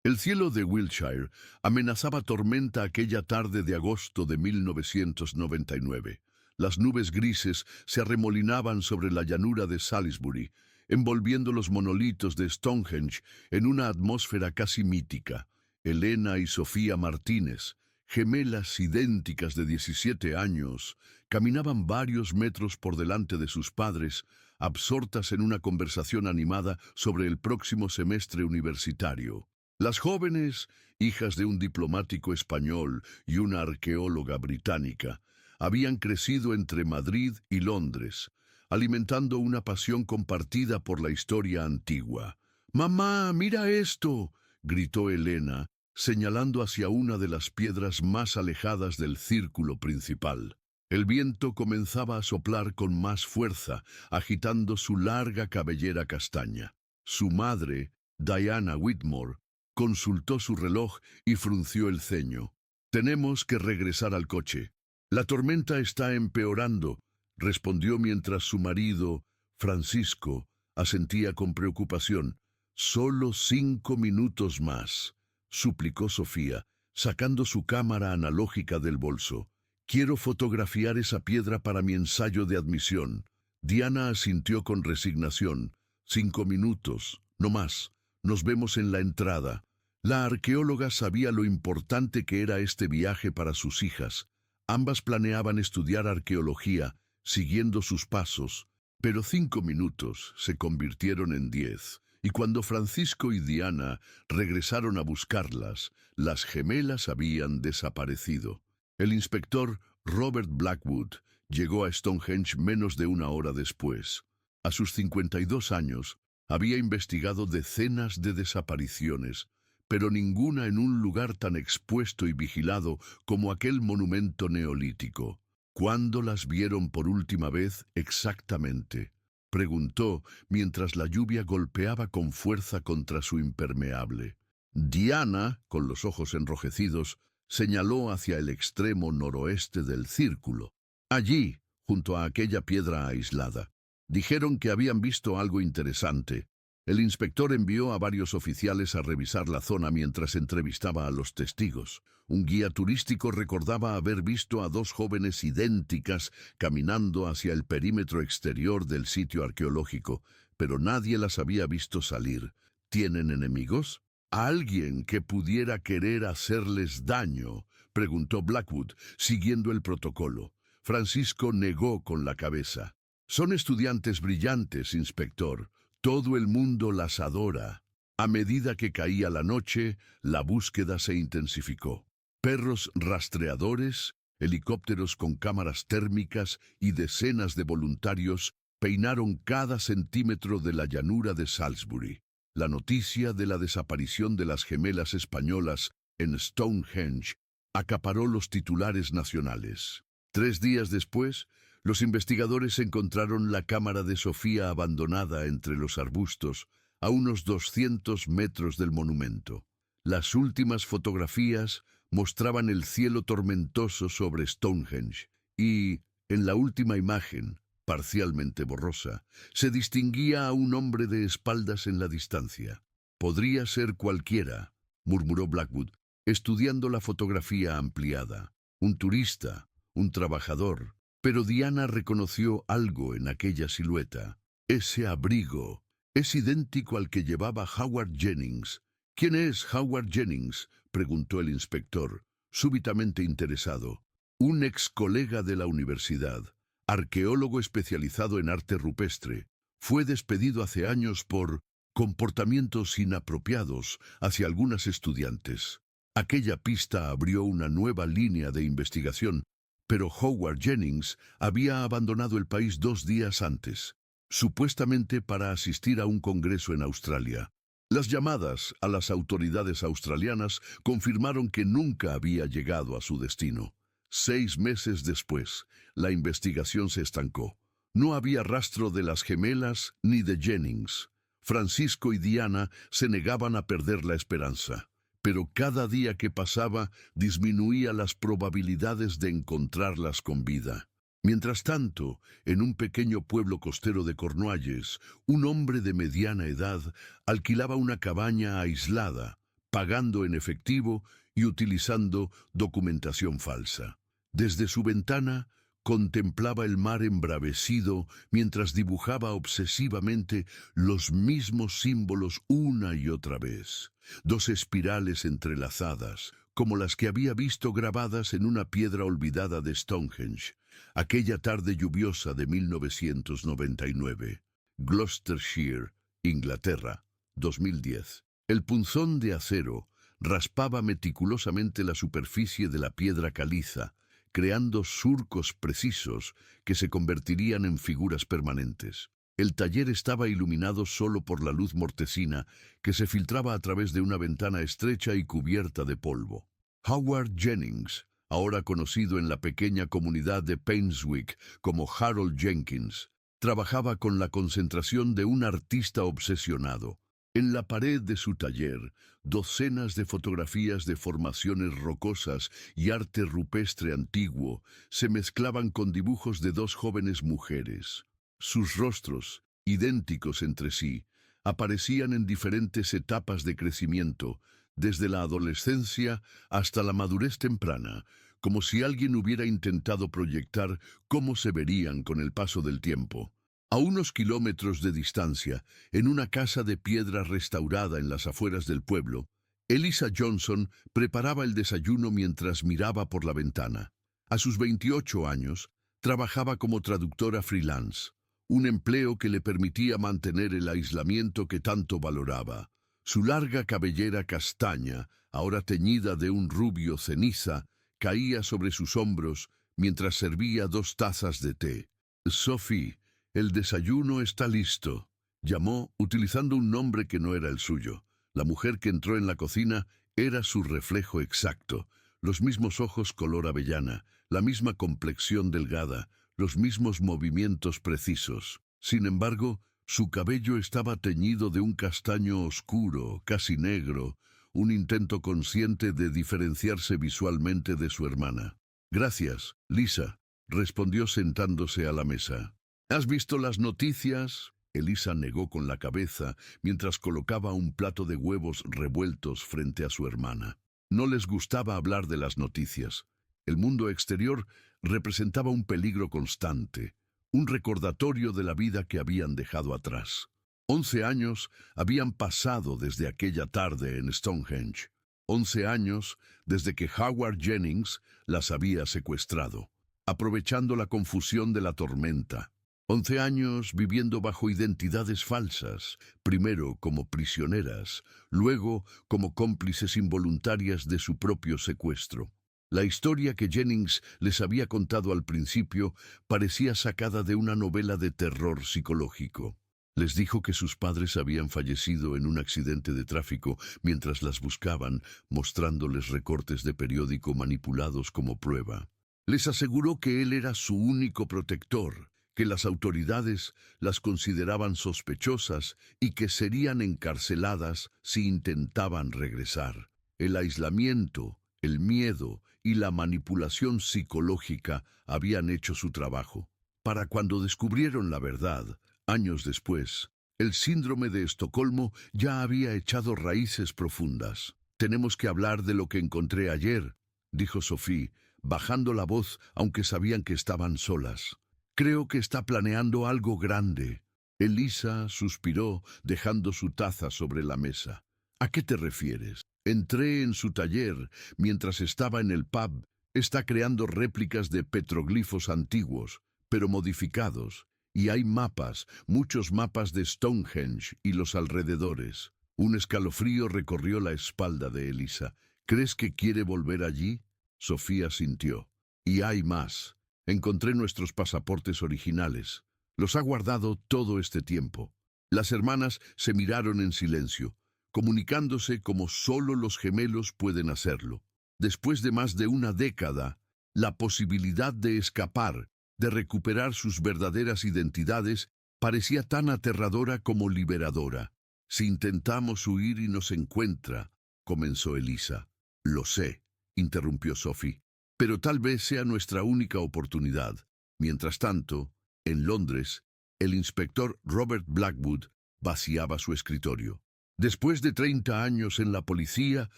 El cielo de Wiltshire amenazaba tormenta aquella tarde de agosto de 1999. Las nubes grises se arremolinaban sobre la llanura de Salisbury, envolviendo los monolitos de Stonehenge en una atmósfera casi mítica. Elena y Sofía Martínez, gemelas idénticas de 17 años, caminaban varios metros por delante de sus padres, absortas en una conversación animada sobre el próximo semestre universitario. Las jóvenes, hijas de un diplomático español y una arqueóloga británica, habían crecido entre Madrid y Londres, alimentando una pasión compartida por la historia antigua. «¡Mamá, mira esto!», gritó Elena, señalando hacia una de las piedras más alejadas del círculo principal. El viento comenzaba a soplar con más fuerza, agitando su larga cabellera castaña. Su madre, Diana Whitmore, consultó su reloj y frunció el ceño. «Tenemos que regresar al coche. La tormenta está empeorando», respondió mientras su marido, Francisco, asentía con preocupación. «Solo 5 minutos más», suplicó Sofía, sacando su cámara analógica del bolso. «Quiero fotografiar esa piedra para mi ensayo de admisión». Diana asintió con resignación. «5 minutos, no más. Nos vemos en la entrada». La arqueóloga sabía lo importante que era este viaje para sus hijas. Ambas planeaban estudiar arqueología, siguiendo sus pasos, pero 5 minutos se convirtieron en 10, y cuando Francisco y Diana regresaron a buscarlas, las gemelas habían desaparecido. El inspector Robert Blackwood llegó a Stonehenge menos de 1 hora después. A sus 52 años, había investigado decenas de desapariciones, pero ninguna en un lugar tan expuesto y vigilado como aquel monumento neolítico. «¿Cuándo las vieron por última vez exactamente?», preguntó mientras la lluvia golpeaba con fuerza contra su impermeable. Diana, con los ojos enrojecidos, señaló hacia el extremo noroeste del círculo. «Allí, junto a aquella piedra aislada. Dijeron que habían visto algo interesante». El inspector envió a varios oficiales a revisar la zona mientras entrevistaba a los testigos. Un guía turístico recordaba haber visto a 2 jóvenes idénticas caminando hacia el perímetro exterior del sitio arqueológico, pero nadie las había visto salir. ¿Tienen enemigos? ¿Alguien que pudiera querer hacerles daño?, preguntó Blackwood, siguiendo el protocolo. Francisco negó con la cabeza. «Son estudiantes brillantes, inspector. Todo el mundo las adora». A medida que caía la noche, la búsqueda se intensificó. Perros rastreadores, helicópteros con cámaras térmicas y decenas de voluntarios peinaron cada centímetro de la llanura de Salisbury. La noticia de la desaparición de las gemelas españolas en Stonehenge acaparó los titulares nacionales. 3 días después, los investigadores encontraron la cámara de Sofía abandonada entre los arbustos, a unos 200 metros del monumento. Las últimas fotografías mostraban el cielo tormentoso sobre Stonehenge y, en la última imagen, parcialmente borrosa, se distinguía a un hombre de espaldas en la distancia. «Podría ser cualquiera», murmuró Blackwood, estudiando la fotografía ampliada. «Un turista, un trabajador». Pero Diana reconoció algo en aquella silueta. «Ese abrigo es idéntico al que llevaba Howard Jennings». «¿Quién es Howard Jennings?», preguntó el inspector, súbitamente interesado. «Un ex colega de la universidad, arqueólogo especializado en arte rupestre. Fue despedido hace años por comportamientos inapropiados hacia algunas estudiantes. Aquella pista abrió una nueva línea de investigación, pero Howard Jennings había abandonado el país 2 días antes, supuestamente para asistir a un congreso en Australia. Las llamadas a las autoridades australianas confirmaron que nunca había llegado a su destino. 6 meses después, la investigación se estancó. No había rastro de las gemelas ni de Jennings. Francisco y Diana se negaban a perder la esperanza. Pero cada día que pasaba disminuía las probabilidades de encontrarlas con vida. Mientras tanto, en un pequeño pueblo costero de Cornualles, un hombre de mediana edad alquilaba una cabaña aislada, pagando en efectivo y utilizando documentación falsa. Desde su ventana, contemplaba el mar embravecido mientras dibujaba obsesivamente los mismos símbolos una y otra vez. Dos espirales entrelazadas, como las que había visto grabadas en una piedra olvidada de Stonehenge, aquella tarde lluviosa de 1999. Gloucestershire, Inglaterra, 2010. El punzón de acero raspaba meticulosamente la superficie de la piedra caliza, creando surcos precisos que se convertirían en figuras permanentes. El taller estaba iluminado solo por la luz mortecina que se filtraba a través de una ventana estrecha y cubierta de polvo. Howard Jennings, ahora conocido en la pequeña comunidad de Painswick como Harold Jenkins, trabajaba con la concentración de un artista obsesionado. En la pared de su taller, docenas de fotografías de formaciones rocosas y arte rupestre antiguo se mezclaban con dibujos de dos jóvenes mujeres. Sus rostros, idénticos entre sí, aparecían en diferentes etapas de crecimiento, desde la adolescencia hasta la madurez temprana, como si alguien hubiera intentado proyectar cómo se verían con el paso del tiempo. A unos kilómetros de distancia, en una casa de piedra restaurada en las afueras del pueblo, Eliza Johnson preparaba el desayuno mientras miraba por la ventana. A sus 28 años, trabajaba como traductora freelance, un empleo que le permitía mantener el aislamiento que tanto valoraba. Su larga cabellera castaña, ahora teñida de un rubio ceniza, caía sobre sus hombros mientras servía 2 tazas de té. «Sophie, el desayuno está listo», llamó, utilizando un nombre que no era el suyo. La mujer que entró en la cocina era su reflejo exacto, los mismos ojos color avellana, la misma complexión delgada, los mismos movimientos precisos. Sin embargo, su cabello estaba teñido de un castaño oscuro, casi negro, un intento consciente de diferenciarse visualmente de su hermana. «Gracias, Lisa», respondió sentándose a la mesa. «¿Has visto las noticias?». Eliza negó con la cabeza mientras colocaba un plato de huevos revueltos frente a su hermana. No les gustaba hablar de las noticias. El mundo exterior representaba un peligro constante, un recordatorio de la vida que habían dejado atrás. 11 años habían pasado desde aquella tarde en Stonehenge. 11 años desde que Howard Jennings las había secuestrado, aprovechando la confusión de la tormenta. 11 años viviendo bajo identidades falsas, primero como prisioneras, luego como cómplices involuntarias de su propio secuestro. La historia que Jennings les había contado al principio parecía sacada de una novela de terror psicológico. Les dijo que sus padres habían fallecido en un accidente de tráfico mientras las buscaban, mostrándoles recortes de periódico manipulados como prueba. Les aseguró que él era su único protector, que las autoridades las consideraban sospechosas y que serían encarceladas si intentaban regresar. El aislamiento, el miedo y la manipulación psicológica habían hecho su trabajo. Para cuando descubrieron la verdad, años después, el síndrome de Estocolmo ya había echado raíces profundas. «Tenemos que hablar de lo que encontré ayer», dijo Sophie, bajando la voz aunque sabían que estaban solas. «Creo que está planeando algo grande». Eliza suspiró, dejando su taza sobre la mesa. «¿A qué te refieres?» «Entré en su taller mientras estaba en el pub. Está creando réplicas de petroglifos antiguos, pero modificados. Y hay mapas, muchos mapas de Stonehenge y los alrededores». Un escalofrío recorrió la espalda de Eliza. «¿Crees que quiere volver allí?» Sofía sintió. «Y hay más. Encontré nuestros pasaportes originales. Los ha guardado todo este tiempo». Las hermanas se miraron en silencio, comunicándose como solo los gemelos pueden hacerlo. Después de más de una década, la posibilidad de escapar, de recuperar sus verdaderas identidades, parecía tan aterradora como liberadora. «Si intentamos huir y nos encuentra», comenzó Eliza. «Lo sé», interrumpió Sophie, «pero tal vez sea nuestra única oportunidad». Mientras tanto, en Londres, el inspector Robert Blackwood vaciaba su escritorio. Después de 30 años en la policía,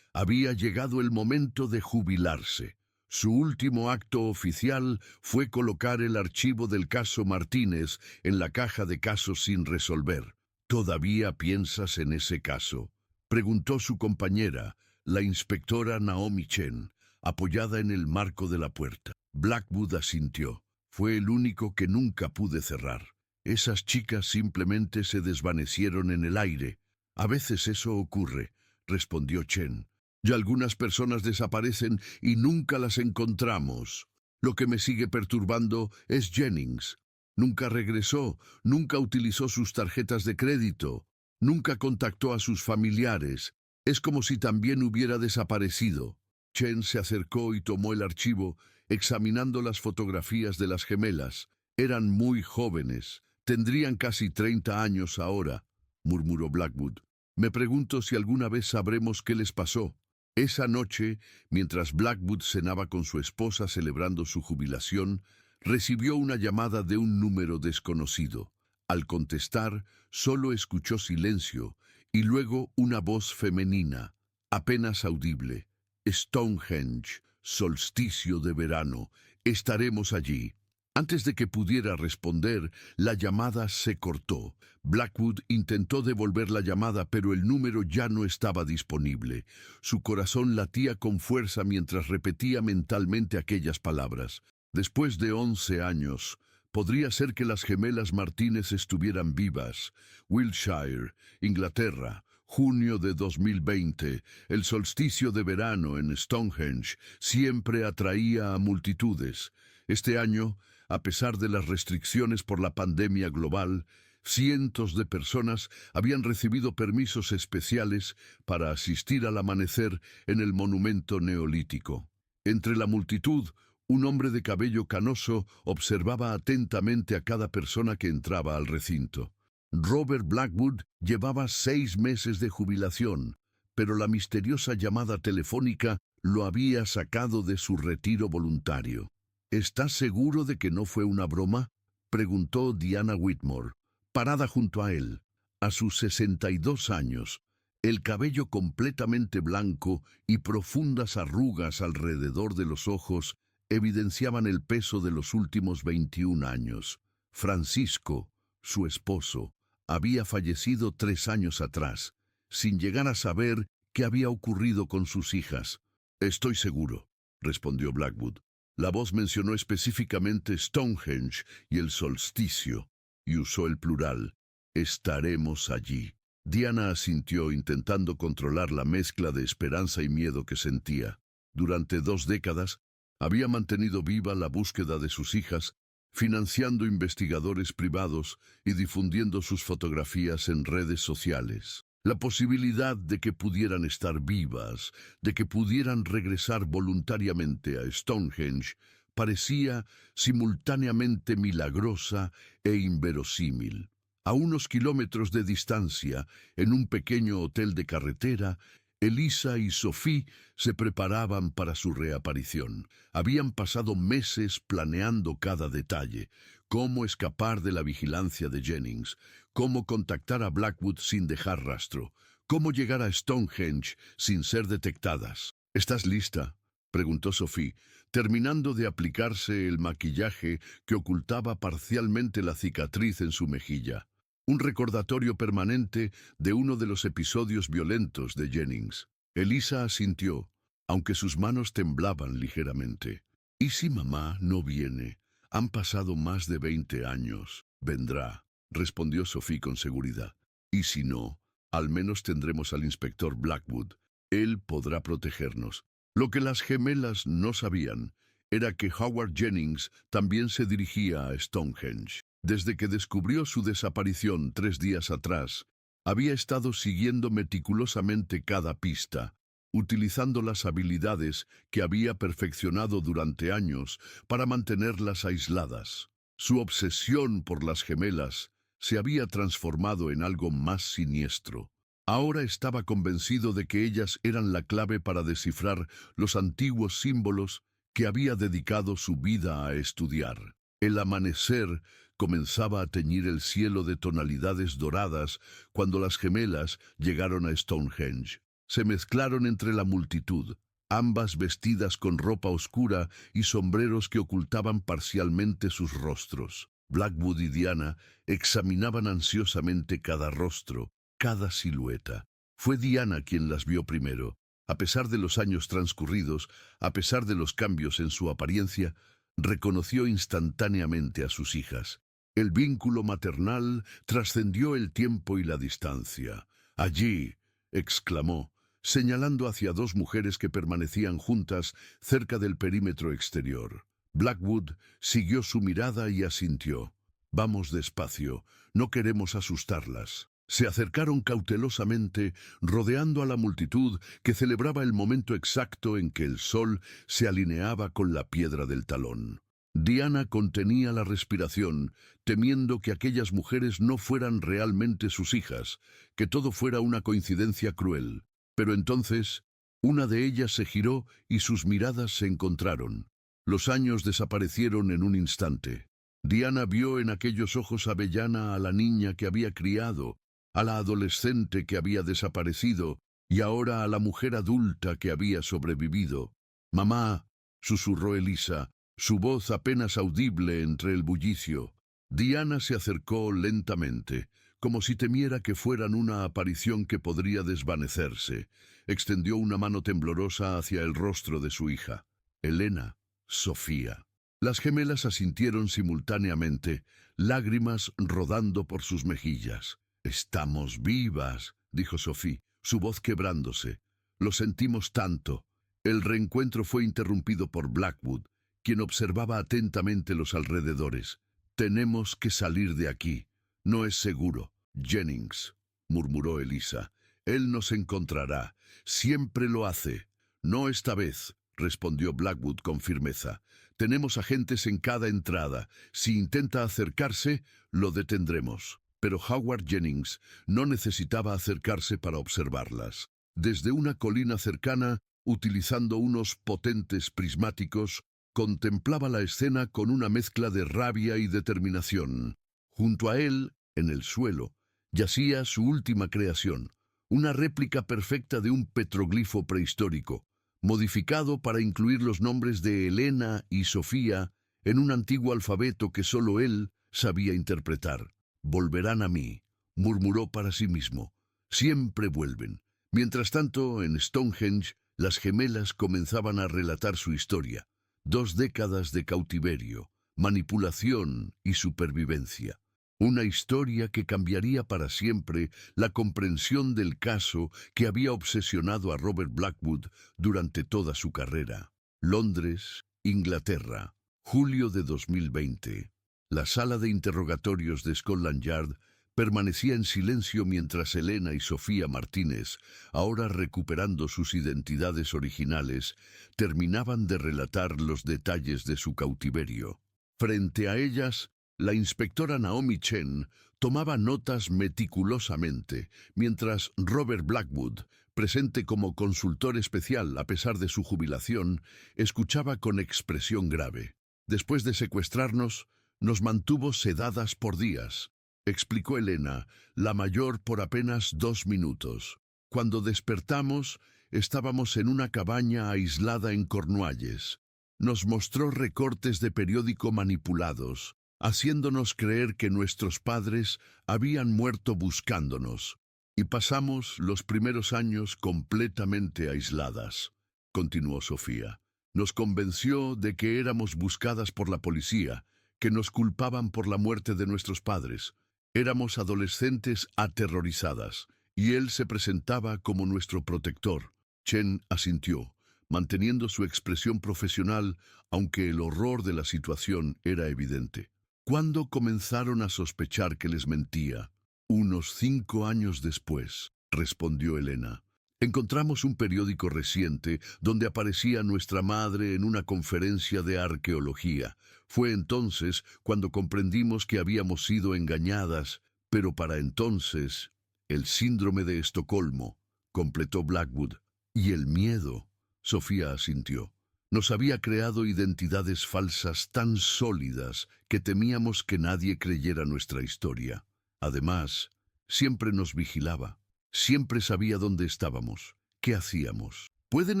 había llegado el momento de jubilarse. Su último acto oficial fue colocar el archivo del caso Martínez en la caja de casos sin resolver. ¿Todavía piensas en ese caso?, preguntó su compañera, la inspectora Naomi Chen, apoyada en el marco de la puerta. Blackwood asintió. Fue el único que nunca pude cerrar. Esas chicas simplemente se desvanecieron en el aire. A veces eso ocurre, respondió Chen. Y algunas personas desaparecen y nunca las encontramos. Lo que me sigue perturbando es Jennings. Nunca regresó, nunca utilizó sus tarjetas de crédito, nunca contactó a sus familiares. Es como si también hubiera desaparecido. Chen se acercó y tomó el archivo, examinando las fotografías de las gemelas. Eran muy jóvenes. Tendrían casi 30 años ahora, murmuró Blackwood. Me pregunto si alguna vez sabremos qué les pasó. Esa noche, mientras Blackwood cenaba con su esposa celebrando su jubilación, recibió una llamada de un número desconocido. Al contestar, solo escuchó silencio y luego una voz femenina, apenas audible. Stonehenge, solsticio de verano, estaremos allí. Antes de que pudiera responder, la llamada se cortó. Blackwood intentó devolver la llamada, pero el número ya no estaba disponible. Su corazón latía con fuerza mientras repetía mentalmente aquellas palabras. Después de 11 años, podría ser que las gemelas Martínez estuvieran vivas. Wiltshire, Inglaterra, junio de 2020, el solsticio de verano en Stonehenge siempre atraía a multitudes. Este año, a pesar de las restricciones por la pandemia global, cientos de personas habían recibido permisos especiales para asistir al amanecer en el monumento neolítico. Entre la multitud, un hombre de cabello canoso observaba atentamente a cada persona que entraba al recinto. Robert Blackwood llevaba 6 meses de jubilación, pero la misteriosa llamada telefónica lo había sacado de su retiro voluntario. ¿Estás seguro de que no fue una broma?, preguntó Diana Whitmore, parada junto a él. A sus 62 años, el cabello completamente blanco y profundas arrugas alrededor de los ojos evidenciaban el peso de los últimos 21 años. Francisco, su esposo, había fallecido 3 años atrás, sin llegar a saber qué había ocurrido con sus hijas. Estoy seguro, respondió Blackwood. La voz mencionó específicamente Stonehenge y el solsticio, y usó el plural. Estaremos allí. Diana asintió, intentando controlar la mezcla de esperanza y miedo que sentía. Durante 2 décadas, había mantenido viva la búsqueda de sus hijas, financiando investigadores privados y difundiendo sus fotografías en redes sociales. La posibilidad de que pudieran estar vivas, de que pudieran regresar voluntariamente a Stonehenge, parecía simultáneamente milagrosa e inverosímil. A unos kilómetros de distancia, en un pequeño hotel de carretera, Elisa y Sophie se preparaban para su reaparición. Habían pasado meses planeando cada detalle: cómo escapar de la vigilancia de Jennings, cómo contactar a Blackwood sin dejar rastro, cómo llegar a Stonehenge sin ser detectadas. ¿Estás lista?, preguntó Sophie, terminando de aplicarse el maquillaje que ocultaba parcialmente la cicatriz en su mejilla. Un recordatorio permanente de uno de los episodios violentos de Jennings. Elisa asintió, aunque sus manos temblaban ligeramente. ¿Y si mamá no viene? Han pasado más de 20 años. Vendrá, respondió Sophie con seguridad. Y si no, al menos tendremos al inspector Blackwood. Él podrá protegernos. Lo que las gemelas no sabían era que Howard Jennings también se dirigía a Stonehenge. Desde que descubrió su desaparición 3 días atrás, había estado siguiendo meticulosamente cada pista, utilizando las habilidades que había perfeccionado durante años para mantenerlas aisladas. Su obsesión por las gemelas se había transformado en algo más siniestro. Ahora estaba convencido de que ellas eran la clave para descifrar los antiguos símbolos que había dedicado su vida a estudiar. El amanecer comenzaba a teñir el cielo de tonalidades doradas cuando las gemelas llegaron a Stonehenge. Se mezclaron entre la multitud, ambas vestidas con ropa oscura y sombreros que ocultaban parcialmente sus rostros. Blackwood y Diana examinaban ansiosamente cada rostro, cada silueta. Fue Diana quien las vio primero. A pesar de los años transcurridos, a pesar de los cambios en su apariencia, reconoció instantáneamente a sus hijas. El vínculo maternal trascendió el tiempo y la distancia. «Allí», exclamó, señalando hacia dos mujeres que permanecían juntas cerca del perímetro exterior. Blackwood siguió su mirada y asintió. «Vamos despacio, no queremos asustarlas». Se acercaron cautelosamente, rodeando a la multitud que celebraba el momento exacto en que el sol se alineaba con la piedra del talón. Diana contenía la respiración, temiendo que aquellas mujeres no fueran realmente sus hijas, que todo fuera una coincidencia cruel. Pero entonces, una de ellas se giró y sus miradas se encontraron. Los años desaparecieron en un instante. Diana vio en aquellos ojos avellana a la niña que había criado, a la adolescente que había desaparecido y ahora a la mujer adulta que había sobrevivido. «Mamá», susurró Elisa, su voz apenas audible entre el bullicio. Diana se acercó lentamente, como si temiera que fueran una aparición que podría desvanecerse. Extendió una mano temblorosa hacia el rostro de su hija. «Elena, Sofía». Las gemelas asintieron simultáneamente, lágrimas rodando por sus mejillas. «Estamos vivas», dijo Sophie, su voz quebrándose. «Lo sentimos tanto». El reencuentro fue interrumpido por Blackwood, quien observaba atentamente los alrededores. «Tenemos que salir de aquí. No es seguro». «Jennings», murmuró Elisa. «Él nos encontrará. Siempre lo hace». «No esta vez», respondió Blackwood con firmeza. «Tenemos agentes en cada entrada. Si intenta acercarse, lo detendremos». Pero Howard Jennings no necesitaba acercarse para observarlas. Desde una colina cercana, utilizando unos potentes prismáticos, contemplaba la escena con una mezcla de rabia y determinación. Junto a él, en el suelo, yacía su última creación, una réplica perfecta de un petroglifo prehistórico, modificado para incluir los nombres de Elena y Sofía en un antiguo alfabeto que solo él sabía interpretar. «Volverán a mí», murmuró para sí mismo. «Siempre vuelven». Mientras tanto, en Stonehenge, las gemelas comenzaban a relatar su historia. 2 décadas de cautiverio, manipulación y supervivencia. Una historia que cambiaría para siempre la comprensión del caso que había obsesionado a Robert Blackwood durante toda su carrera. Londres, Inglaterra, julio de 2020. La sala de interrogatorios de Scotland Yard permanecía en silencio mientras Elena y Sofía Martínez, ahora recuperando sus identidades originales, terminaban de relatar los detalles de su cautiverio. Frente a ellas, la inspectora Naomi Chen tomaba notas meticulosamente, mientras Robert Blackwood, presente como consultor especial a pesar de su jubilación, escuchaba con expresión grave. «Después de secuestrarnos, nos mantuvo sedadas por días», explicó Elena, la mayor por apenas 2 minutos. «Cuando despertamos, estábamos en una cabaña aislada en Cornualles. Nos mostró recortes de periódico manipulados, haciéndonos creer que nuestros padres habían muerto buscándonos. Y pasamos los primeros años completamente aisladas», continuó Sofía. «Nos convenció de que éramos buscadas por la policía, que nos culpaban por la muerte de nuestros padres. Éramos adolescentes aterrorizadas, y él se presentaba como nuestro protector». Chen asintió, manteniendo su expresión profesional, aunque el horror de la situación era evidente. «¿Cuándo comenzaron a sospechar que les mentía?» «Unos 5 años después», respondió Elena. «Encontramos un periódico reciente donde aparecía nuestra madre en una conferencia de arqueología. Fue entonces cuando comprendimos que habíamos sido engañadas, pero para entonces, el síndrome de Estocolmo», completó Blackwood. «Y el miedo», Sofía asintió. Nos había creado identidades falsas tan sólidas que temíamos que nadie creyera nuestra historia. Además, siempre nos vigilaba. Siempre sabía dónde estábamos, qué hacíamos. ¿Pueden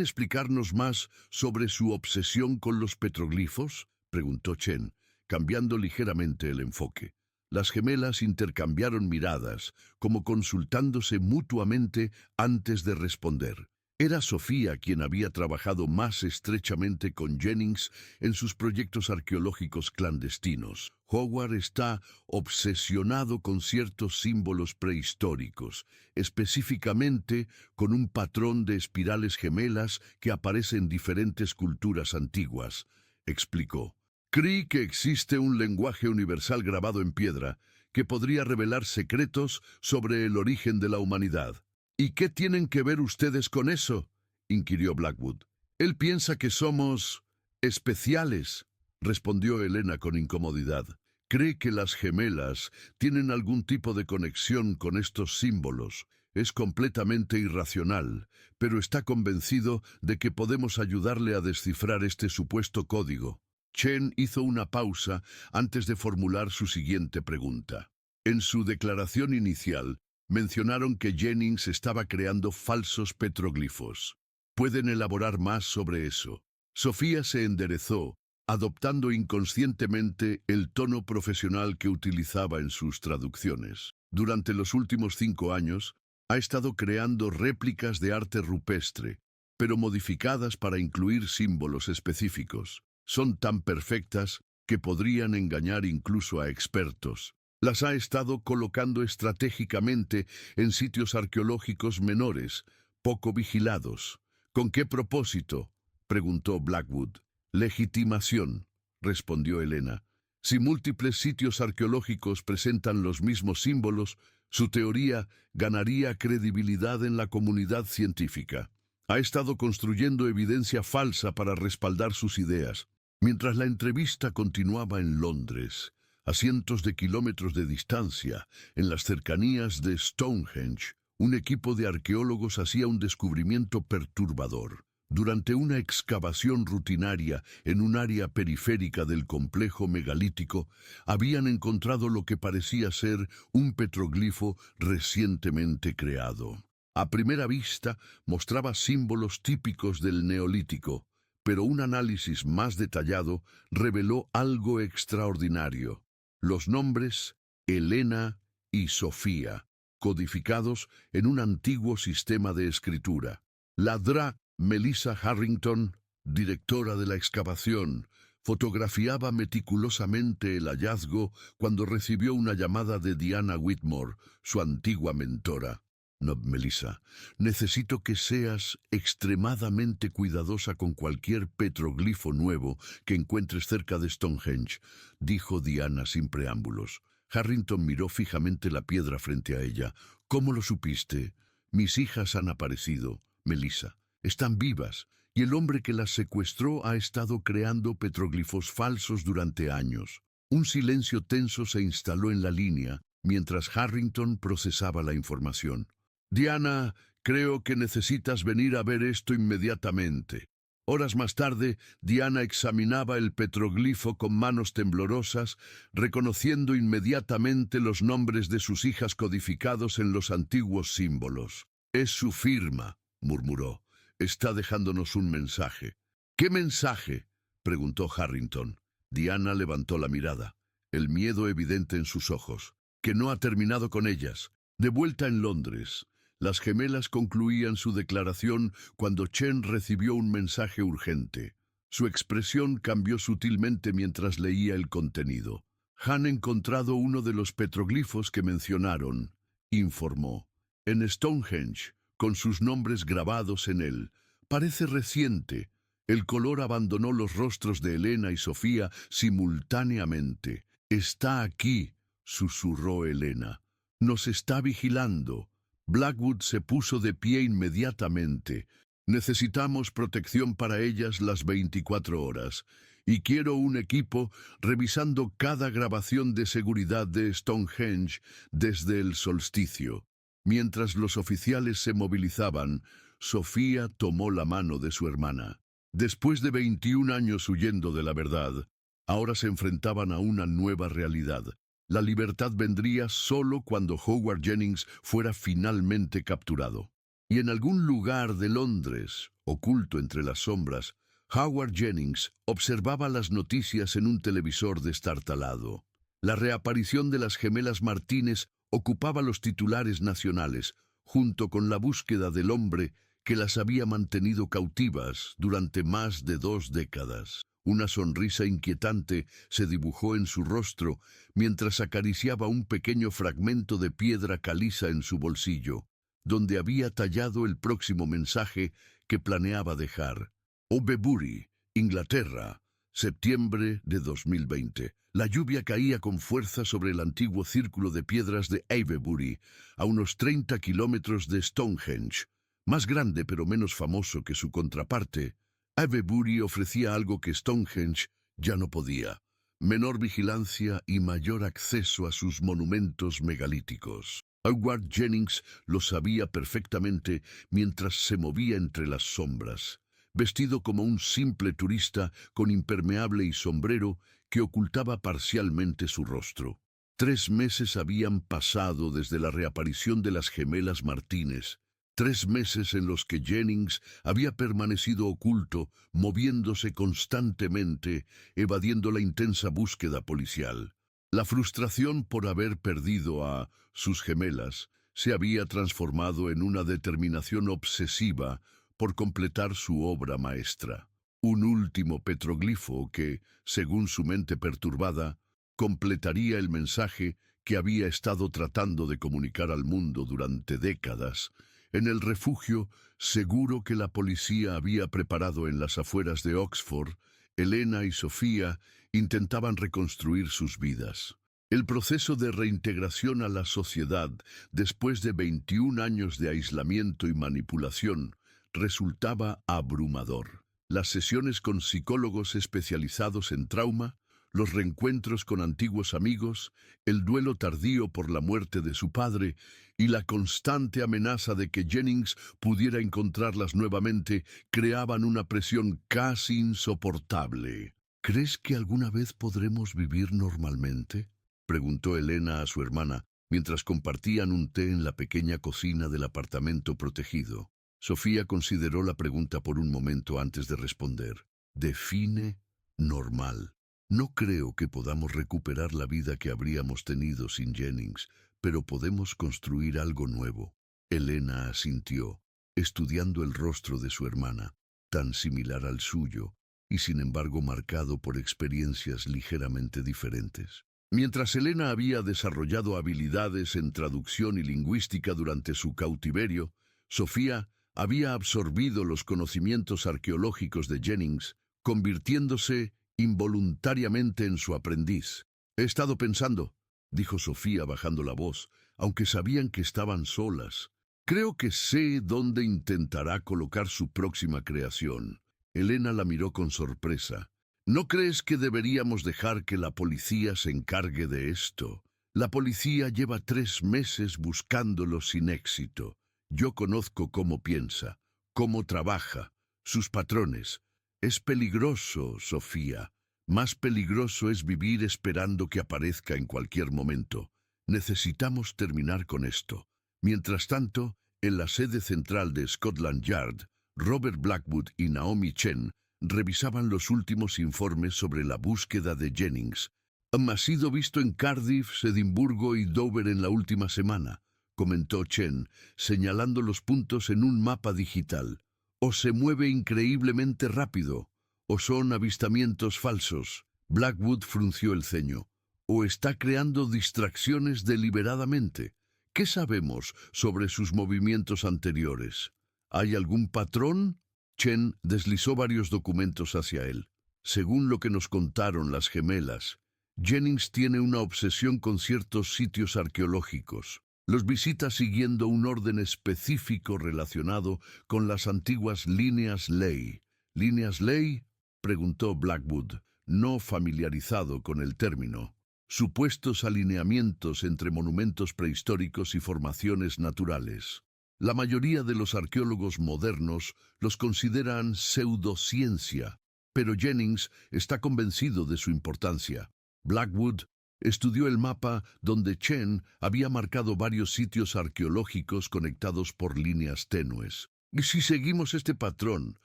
explicarnos más sobre su obsesión con los petroglifos?, preguntó Chen, cambiando ligeramente el enfoque. Las gemelas intercambiaron miradas, como consultándose mutuamente antes de responder. Era Sofía quien había trabajado más estrechamente con Jennings en sus proyectos arqueológicos clandestinos. Howard está obsesionado con ciertos símbolos prehistóricos, específicamente con un patrón de espirales gemelas que aparece en diferentes culturas antiguas, explicó. Cree que existe un lenguaje universal grabado en piedra que podría revelar secretos sobre el origen de la humanidad. ¿Y qué tienen que ver ustedes con eso?, inquirió Blackwood. Él piensa que somos especiales, respondió Helena con incomodidad. Cree que las gemelas tienen algún tipo de conexión con estos símbolos. Es completamente irracional, pero está convencido de que podemos ayudarle a descifrar este supuesto código. Chen hizo una pausa antes de formular su siguiente pregunta. En su declaración inicial, mencionaron que Jennings estaba creando falsos petroglifos. ¿Pueden elaborar más sobre eso? Sofía se enderezó, adoptando inconscientemente el tono profesional que utilizaba en sus traducciones. Durante los últimos 5 años, ha estado creando réplicas de arte rupestre, pero modificadas para incluir símbolos específicos. Son tan perfectas que podrían engañar incluso a expertos. Las ha estado colocando estratégicamente en sitios arqueológicos menores, poco vigilados. ¿Con qué propósito?, preguntó Blackwood. Legitimación, respondió Helena. Si múltiples sitios arqueológicos presentan los mismos símbolos, su teoría ganaría credibilidad en la comunidad científica. Ha estado construyendo evidencia falsa para respaldar sus ideas. Mientras la entrevista continuaba en Londres, a cientos de kilómetros de distancia, en las cercanías de Stonehenge, un equipo de arqueólogos hacía un descubrimiento perturbador. Durante una excavación rutinaria en un área periférica del complejo megalítico, habían encontrado lo que parecía ser un petroglifo recientemente creado. A primera vista, mostraba símbolos típicos del Neolítico, pero un análisis más detallado reveló algo extraordinario. Los nombres Helena y Sofía, codificados en un antiguo sistema de escritura. La Dra. Melissa Harrington, directora de la excavación, fotografiaba meticulosamente el hallazgo cuando recibió una llamada de Diana Whitmore, su antigua mentora. No, Melissa, necesito que seas extremadamente cuidadosa con cualquier petroglifo nuevo que encuentres cerca de Stonehenge, dijo Diana sin preámbulos. Harrington miró fijamente la piedra frente a ella. ¿Cómo lo supiste? Mis hijas han aparecido, Melissa. Están vivas, y el hombre que las secuestró ha estado creando petroglifos falsos durante años. Un silencio tenso se instaló en la línea mientras Harrington procesaba la información. Diana, creo que necesitas venir a ver esto inmediatamente. Horas más tarde, Diana examinaba el petroglifo con manos temblorosas, reconociendo inmediatamente los nombres de sus hijas codificados en los antiguos símbolos. Es su firma, murmuró. Está dejándonos un mensaje. ¿Qué mensaje?, preguntó Harrington. Diana levantó la mirada, el miedo evidente en sus ojos. Que no ha terminado con ellas. De vuelta en Londres, las gemelas concluían su declaración cuando Chen recibió un mensaje urgente. Su expresión cambió sutilmente mientras leía el contenido. Han encontrado uno de los petroglifos que mencionaron, informó. En Stonehenge, con sus nombres grabados en él. Parece reciente. El color abandonó los rostros de Helena y Sofía simultáneamente. Está aquí, susurró Helena. Nos está vigilando. Blackwood se puso de pie inmediatamente. Necesitamos protección para ellas las 24 horas. Y quiero un equipo revisando cada grabación de seguridad de Stonehenge desde el solsticio. Mientras los oficiales se movilizaban, Sofía tomó la mano de su hermana. Después de 21 años huyendo de la verdad, ahora se enfrentaban a una nueva realidad. La libertad vendría solo cuando Howard Jennings fuera finalmente capturado. Y en algún lugar de Londres, oculto entre las sombras, Howard Jennings observaba las noticias en un televisor destartalado. La reaparición de las gemelas Martínez ocupaba los titulares nacionales, junto con la búsqueda del hombre que las había mantenido cautivas durante más de 2 décadas. Una sonrisa inquietante se dibujó en su rostro mientras acariciaba un pequeño fragmento de piedra caliza en su bolsillo, donde había tallado el próximo mensaje que planeaba dejar. Avebury, Inglaterra, septiembre de 2020. La lluvia caía con fuerza sobre el antiguo círculo de piedras de Avebury, a unos 30 kilómetros de Stonehenge. Más grande pero menos famoso que su contraparte, Avebury ofrecía algo que Stonehenge ya no podía: menor vigilancia y mayor acceso a sus monumentos megalíticos. Howard Jennings lo sabía perfectamente mientras se movía entre las sombras, vestido como un simple turista con impermeable y sombrero que ocultaba parcialmente su rostro. 3 meses habían pasado desde la reaparición de las gemelas Martínez, 3 meses en los que Jennings había permanecido oculto, moviéndose constantemente, evadiendo la intensa búsqueda policial. La frustración por haber perdido a sus gemelas se había transformado en una determinación obsesiva por completar su obra maestra. Un último petroglifo que, según su mente perturbada, completaría el mensaje que había estado tratando de comunicar al mundo durante décadas. En el refugio seguro que la policía había preparado en las afueras de Oxford, Elena y Sofía intentaban reconstruir sus vidas. El proceso de reintegración a la sociedad, después de 21 años de aislamiento y manipulación, resultaba abrumador. Las sesiones con psicólogos especializados en trauma, los reencuentros con antiguos amigos, el duelo tardío por la muerte de su padre y la constante amenaza de que Jennings pudiera encontrarlas nuevamente creaban una presión casi insoportable. ¿Crees que alguna vez podremos vivir normalmente?, preguntó Elena a su hermana mientras compartían un té en la pequeña cocina del apartamento protegido. Sofía consideró la pregunta por un momento antes de responder. Define normal. No creo que podamos recuperar la vida que habríamos tenido sin Jennings, pero podemos construir algo nuevo. Elena asintió, estudiando el rostro de su hermana, tan similar al suyo, y sin embargo marcado por experiencias ligeramente diferentes. Mientras Elena había desarrollado habilidades en traducción y lingüística durante su cautiverio, Sofía había absorbido los conocimientos arqueológicos de Jennings, convirtiéndose involuntariamente en su aprendiz. He estado pensando, dijo Sofía bajando la voz, aunque sabían que estaban solas. Creo que sé dónde intentará colocar su próxima creación. Elena la miró con sorpresa. ¿No crees que deberíamos dejar que la policía se encargue de esto? La policía lleva 3 meses buscándolo sin éxito. Yo conozco cómo piensa, cómo trabaja, sus patrones. Es peligroso, Sofía. Más peligroso es vivir esperando que aparezca en cualquier momento. Necesitamos terminar con esto. Mientras tanto, en la sede central de Scotland Yard, Robert Blackwood y Naomi Chen revisaban los últimos informes sobre la búsqueda de Jennings. Ha sido visto en Cardiff, Edimburgo y Dover en la última semana, comentó Chen, señalando los puntos en un mapa digital. O se mueve increíblemente rápido, o son avistamientos falsos. Blackwood frunció el ceño. O está creando distracciones deliberadamente. ¿Qué sabemos sobre sus movimientos anteriores? ¿Hay algún patrón? Chen deslizó varios documentos hacia él. Según lo que nos contaron las gemelas, Jennings tiene una obsesión con ciertos sitios arqueológicos. Los visita siguiendo un orden específico relacionado con las antiguas líneas ley. ¿Líneas ley?, preguntó Blackwood, no familiarizado con el término. Supuestos alineamientos entre monumentos prehistóricos y formaciones naturales. La mayoría de los arqueólogos modernos los consideran pseudociencia, pero Jennings está convencido de su importancia. Blackwood estudió el mapa donde Chen había marcado varios sitios arqueológicos conectados por líneas tenues. Y si seguimos este patrón,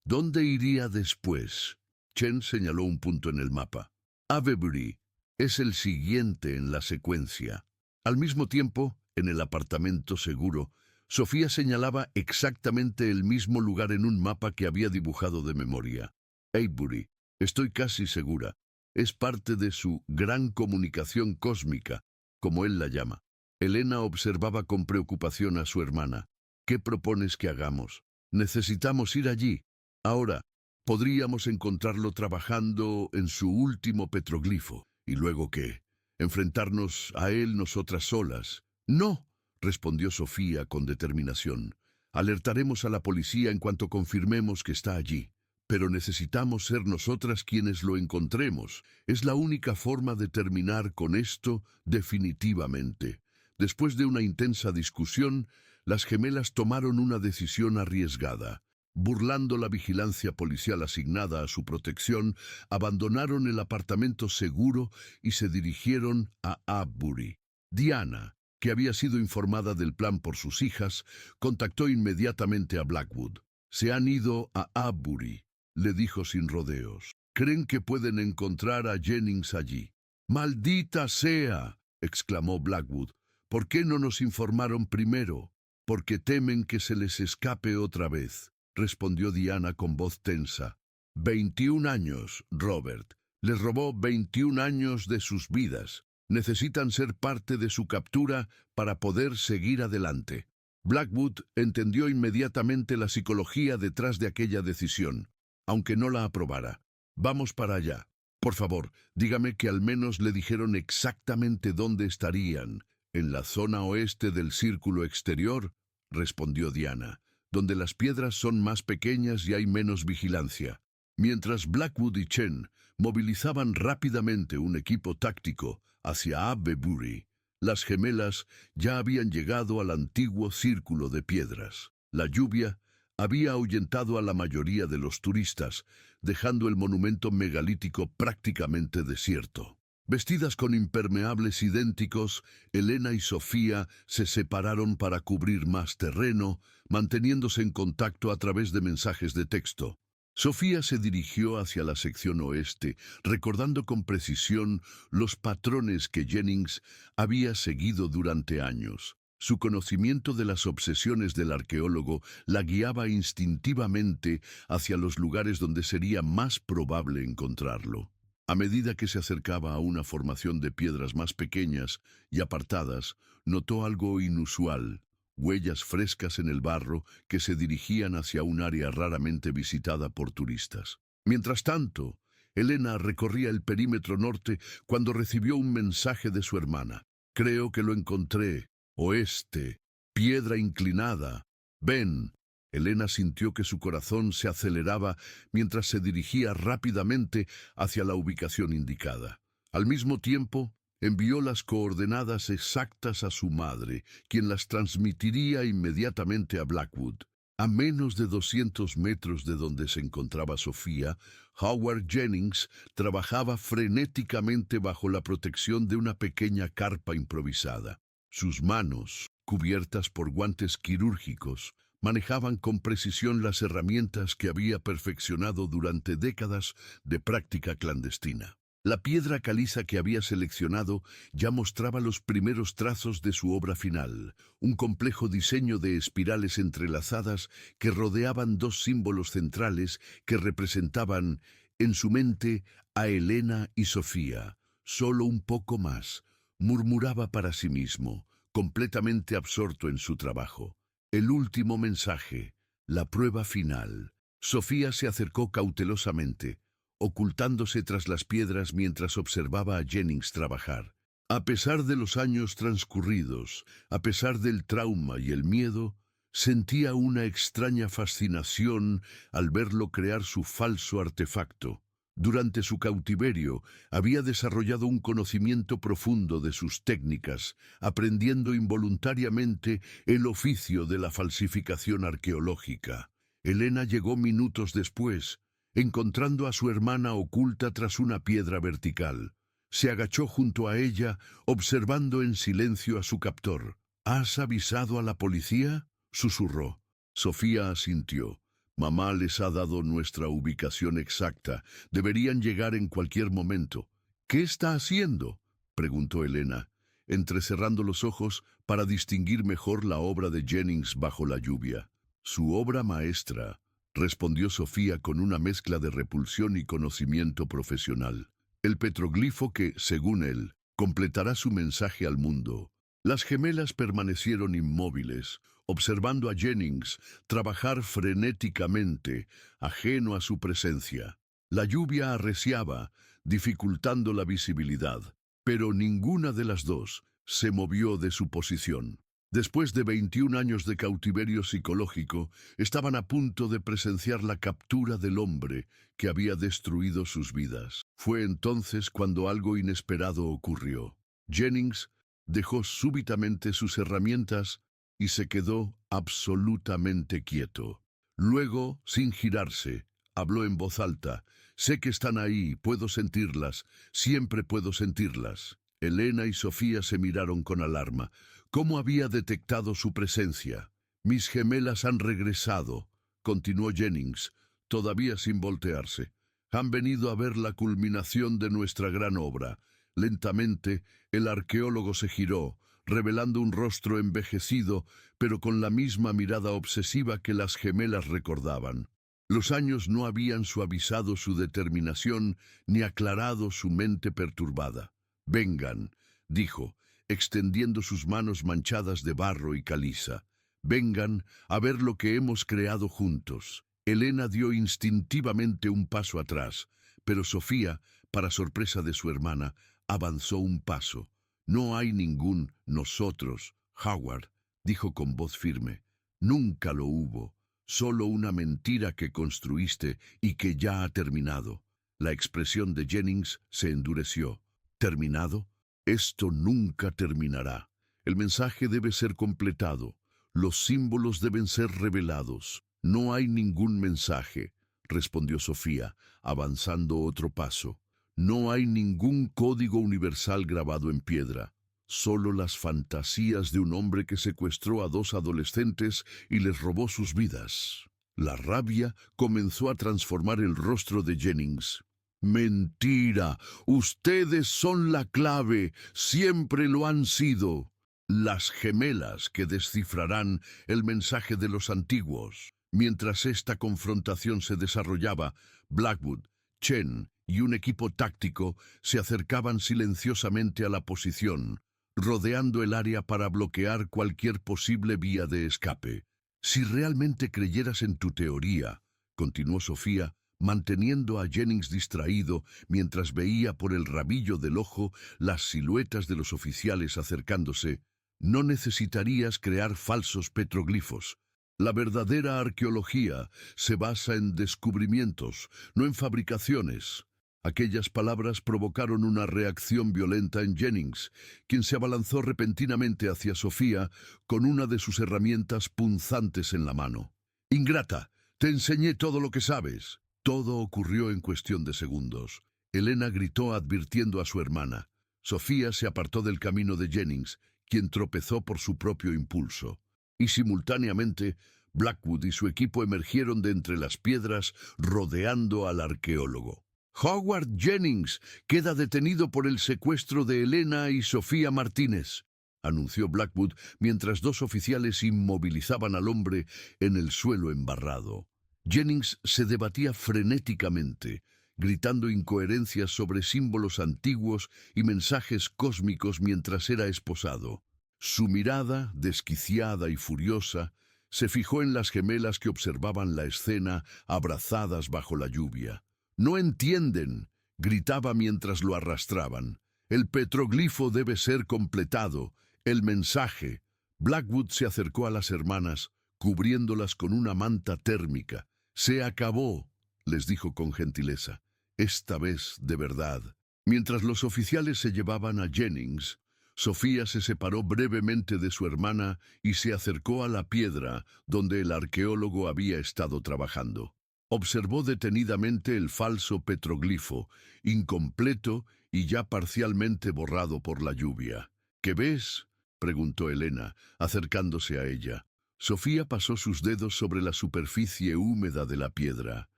¿dónde iría después? Chen señaló un punto en el mapa. Avebury es el siguiente en la secuencia. Al mismo tiempo, en el apartamento seguro, Sofía señalaba exactamente el mismo lugar en un mapa que había dibujado de memoria. Avebury, estoy casi segura, es parte de su gran comunicación cósmica, como él la llama. Elena observaba con preocupación a su hermana. ¿Qué propones que hagamos? Necesitamos ir allí. Ahora, podríamos encontrarlo trabajando en su último petroglifo. ¿Y luego qué? ¿Enfrentarnos a él nosotras solas? No, respondió Sofía con determinación. Alertaremos a la policía en cuanto confirmemos que está allí. Pero necesitamos ser nosotras quienes lo encontremos. Es la única forma de terminar con esto definitivamente. Después de una intensa discusión, las gemelas tomaron una decisión arriesgada. Burlando la vigilancia policial asignada a su protección, abandonaron el apartamento seguro y se dirigieron a Avebury. Diana, que había sido informada del plan por sus hijas, contactó inmediatamente a Blackwood. Se han ido a Avebury, le dijo sin rodeos. Creen que pueden encontrar a Jennings allí. ¡Maldita sea!, exclamó Blackwood. ¿Por qué no nos informaron primero? Porque temen que se les escape otra vez, respondió Diana con voz tensa. 21 años, Robert. Les robó 21 años de sus vidas. Necesitan ser parte de su captura para poder seguir adelante. Blackwood entendió inmediatamente la psicología detrás de aquella decisión, aunque no la aprobara. Vamos para allá. Por favor, dígame que al menos le dijeron exactamente dónde estarían. En la zona oeste del círculo exterior, respondió Diana, donde las piedras son más pequeñas y hay menos vigilancia. Mientras Blackwood y Chen movilizaban rápidamente un equipo táctico hacia Avebury, las gemelas ya habían llegado al antiguo círculo de piedras. La lluvia había ahuyentado a la mayoría de los turistas, dejando el monumento megalítico prácticamente desierto. Vestidas con impermeables idénticos, Elena y Sofía se separaron para cubrir más terreno, manteniéndose en contacto a través de mensajes de texto. Sofía se dirigió hacia la sección oeste, recordando con precisión los patrones que Jennings había seguido durante años. Su conocimiento de las obsesiones del arqueólogo la guiaba instintivamente hacia los lugares donde sería más probable encontrarlo. A medida que se acercaba a una formación de piedras más pequeñas y apartadas, notó algo inusual: huellas frescas en el barro que se dirigían hacia un área raramente visitada por turistas. Mientras tanto, Elena recorría el perímetro norte cuando recibió un mensaje de su hermana. «Creo que lo encontré. Oeste. Piedra inclinada. Ven». Elena sintió que su corazón se aceleraba mientras se dirigía rápidamente hacia la ubicación indicada. Al mismo tiempo, envió las coordenadas exactas a su madre, quien las transmitiría inmediatamente a Blackwood. A menos de 200 metros de donde se encontraba Sofía, Howard Jennings trabajaba frenéticamente bajo la protección de una pequeña carpa improvisada. Sus manos, cubiertas por guantes quirúrgicos, manejaban con precisión las herramientas que había perfeccionado durante décadas de práctica clandestina. La piedra caliza que había seleccionado ya mostraba los primeros trazos de su obra final, un complejo diseño de espirales entrelazadas que rodeaban dos símbolos centrales que representaban, en su mente, a Elena y Sofía. Solo un poco más, murmuraba para sí mismo, completamente absorto en su trabajo. El último mensaje, la prueba final. Sofía se acercó cautelosamente, ocultándose tras las piedras mientras observaba a Jennings trabajar. A pesar de los años transcurridos, a pesar del trauma y el miedo, sentía una extraña fascinación al verlo crear su falso artefacto. Durante su cautiverio, había desarrollado un conocimiento profundo de sus técnicas, aprendiendo involuntariamente el oficio de la falsificación arqueológica. Elena llegó minutos después, encontrando a su hermana oculta tras una piedra vertical. Se agachó junto a ella, observando en silencio a su captor. ¿Has avisado a la policía?, susurró. Sofía asintió. Mamá les ha dado nuestra ubicación exacta. Deberían llegar en cualquier momento. ¿Qué está haciendo?, preguntó Elena, entrecerrando los ojos para distinguir mejor la obra de Jennings bajo la lluvia. Su obra maestra, respondió Sofía con una mezcla de repulsión y conocimiento profesional. El petroglifo que, según él, completará su mensaje al mundo. Las gemelas permanecieron inmóviles, observando a Jennings trabajar frenéticamente, ajeno a su presencia. La lluvia arreciaba, dificultando la visibilidad, pero ninguna de las dos se movió de su posición. Después de 21 años de cautiverio psicológico, estaban a punto de presenciar la captura del hombre que había destruido sus vidas. Fue entonces cuando algo inesperado ocurrió. Jennings dejó súbitamente sus herramientas y se quedó absolutamente quieto. Luego, sin girarse, habló en voz alta. «Sé que están ahí, puedo sentirlas, siempre puedo sentirlas». Elena y Sofía se miraron con alarma. ¿Cómo había detectado su presencia? «Mis gemelas han regresado», continuó Jennings, todavía sin voltearse. «Han venido a ver la culminación de nuestra gran obra». Lentamente, el arqueólogo se giró, revelando un rostro envejecido, pero con la misma mirada obsesiva que las gemelas recordaban. Los años no habían suavizado su determinación ni aclarado su mente perturbada. «Vengan», dijo, extendiendo sus manos manchadas de barro y caliza. «Vengan a ver lo que hemos creado juntos». Elena dio instintivamente un paso atrás, pero Sofía, para sorpresa de su hermana, avanzó un paso. «No hay ningún nosotros, Howard», dijo con voz firme. «Nunca lo hubo. Solo una mentira que construiste y que ya ha terminado». La expresión de Jennings se endureció. «¿Terminado? Esto nunca terminará. El mensaje debe ser completado. Los símbolos deben ser revelados». «No hay ningún mensaje», respondió Sofía, avanzando otro paso. «No hay ningún código universal grabado en piedra. Solo las fantasías de un hombre que secuestró a 2 adolescentes y les robó sus vidas». La rabia comenzó a transformar el rostro de Jennings. «Mentira. Ustedes son la clave. Siempre lo han sido. Las gemelas que descifrarán el mensaje de los antiguos». Mientras esta confrontación se desarrollaba, Blackwood, Chen y un equipo táctico se acercaban silenciosamente a la posición, rodeando el área para bloquear cualquier posible vía de escape. «Si realmente creyeras en tu teoría», continuó Sofía, manteniendo a Jennings distraído mientras veía por el rabillo del ojo las siluetas de los oficiales acercándose, «no necesitarías crear falsos petroglifos. La verdadera arqueología se basa en descubrimientos, no en fabricaciones». Aquellas palabras provocaron una reacción violenta en Jennings, quien se abalanzó repentinamente hacia Sofía con una de sus herramientas punzantes en la mano. «Ingrata, te enseñé todo lo que sabes». Todo ocurrió en cuestión de segundos. Elena gritó advirtiendo a su hermana. Sofía se apartó del camino de Jennings, quien tropezó por su propio impulso. Y simultáneamente, Blackwood y su equipo emergieron de entre las piedras, rodeando al arqueólogo. «Howard Jennings queda detenido por el secuestro de Elena y Sofía Martínez», anunció Blackwood mientras 2 oficiales inmovilizaban al hombre en el suelo embarrado. Jennings se debatía frenéticamente, gritando incoherencias sobre símbolos antiguos y mensajes cósmicos mientras era esposado. Su mirada, desquiciada y furiosa, se fijó en las gemelas que observaban la escena abrazadas bajo la lluvia. «No entienden», gritaba mientras lo arrastraban. «El petroglifo debe ser completado. El mensaje». Blackwood se acercó a las hermanas, cubriéndolas con una manta térmica. «Se acabó», les dijo con gentileza. esta vez de verdad. Mientras los oficiales se llevaban a Jennings, Sofía se separó brevemente de su hermana y se acercó a la piedra donde el arqueólogo había estado trabajando. Observó detenidamente el falso petroglifo, incompleto y ya parcialmente borrado por la lluvia. ¿Qué ves?, preguntó Elena, acercándose a ella. Sofía pasó sus dedos sobre la superficie húmeda de la piedra.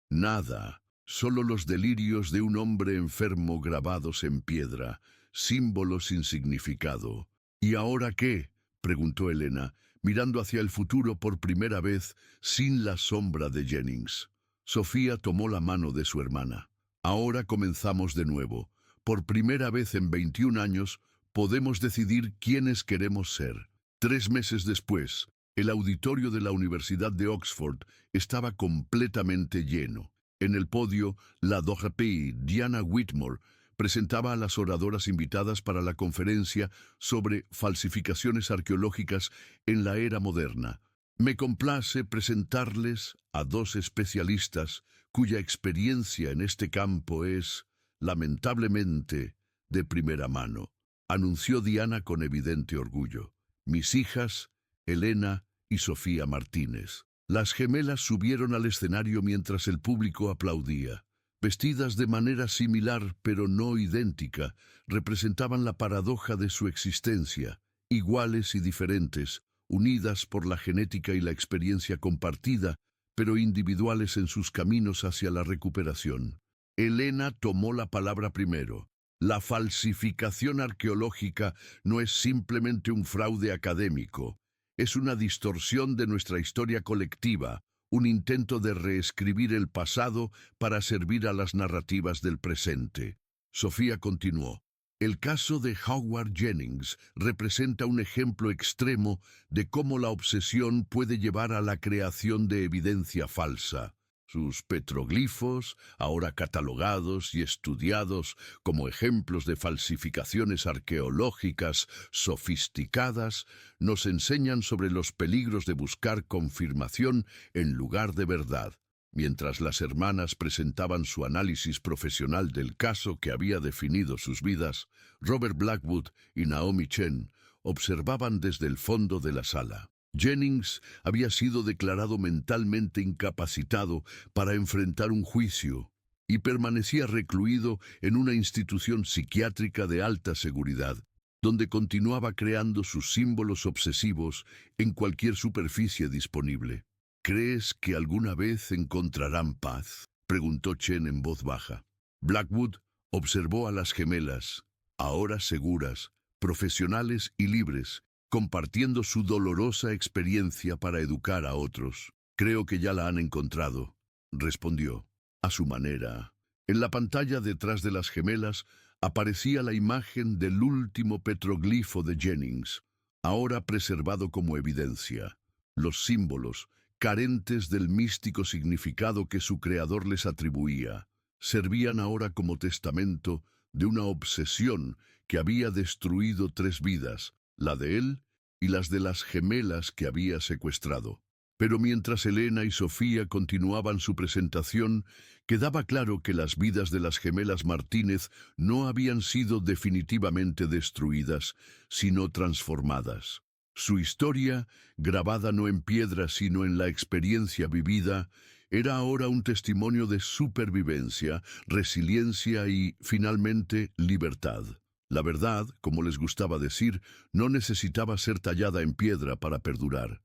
Nada, solo los delirios de un hombre enfermo grabados en piedra, símbolos sin significado. ¿Y ahora qué?, preguntó Elena, mirando hacia el futuro por primera vez sin la sombra de Jennings. Sofía tomó la mano de su hermana. Ahora comenzamos de nuevo. Por primera vez en 21 años, podemos decidir quiénes queremos ser. 3 meses después, el auditorio de la Universidad de Oxford estaba completamente lleno. En el podio, la Dr. Diana Whitmore presentaba a las oradoras invitadas para la conferencia sobre falsificaciones arqueológicas en la era moderna. Me complace presentarles a 2 especialistas cuya experiencia en este campo es, lamentablemente, de primera mano, anunció Diana con evidente orgullo. Mis hijas, Elena y Sofía Martínez. Las gemelas subieron al escenario mientras el público aplaudía. Vestidas de manera similar pero no idéntica, representaban la paradoja de su existencia, iguales y diferentes, unidas por la genética y la experiencia compartida, pero individuales en sus caminos hacia la recuperación. Elena tomó la palabra primero. La falsificación arqueológica no es simplemente un fraude académico, es una distorsión de nuestra historia colectiva, un intento de reescribir el pasado para servir a las narrativas del presente. Sofía continuó. El caso de Howard Jennings representa un ejemplo extremo de cómo la obsesión puede llevar a la creación de evidencia falsa. Sus petroglifos, ahora catalogados y estudiados como ejemplos de falsificaciones arqueológicas sofisticadas, nos enseñan sobre los peligros de buscar confirmación en lugar de verdad. Mientras las hermanas presentaban su análisis profesional del caso que había definido sus vidas, Robert Blackwood y Naomi Chen observaban desde el fondo de la sala. Jennings había sido declarado mentalmente incapacitado para enfrentar un juicio y permanecía recluido en una institución psiquiátrica de alta seguridad, donde continuaba creando sus símbolos obsesivos en cualquier superficie disponible. ¿Crees que alguna vez encontrarán paz?, preguntó Chen en voz baja. Blackwood observó a las gemelas, ahora seguras, profesionales y libres, compartiendo su dolorosa experiencia para educar a otros. Creo que ya la han encontrado, respondió, a su manera. En la pantalla detrás de las gemelas aparecía la imagen del último petroglifo de Jennings, ahora preservado como evidencia. Los símbolos, carentes del místico significado que su creador les atribuía, servían ahora como testamento de una obsesión que había destruido 3 vidas, la de él y las de las gemelas que había secuestrado. Pero mientras Elena y Sofía continuaban su presentación, quedaba claro que las vidas de las gemelas Martínez no habían sido definitivamente destruidas, sino transformadas. Su historia, grabada no en piedra sino en la experiencia vivida, era ahora un testimonio de supervivencia, resiliencia y, finalmente, libertad. La verdad, como les gustaba decir, no necesitaba ser tallada en piedra para perdurar.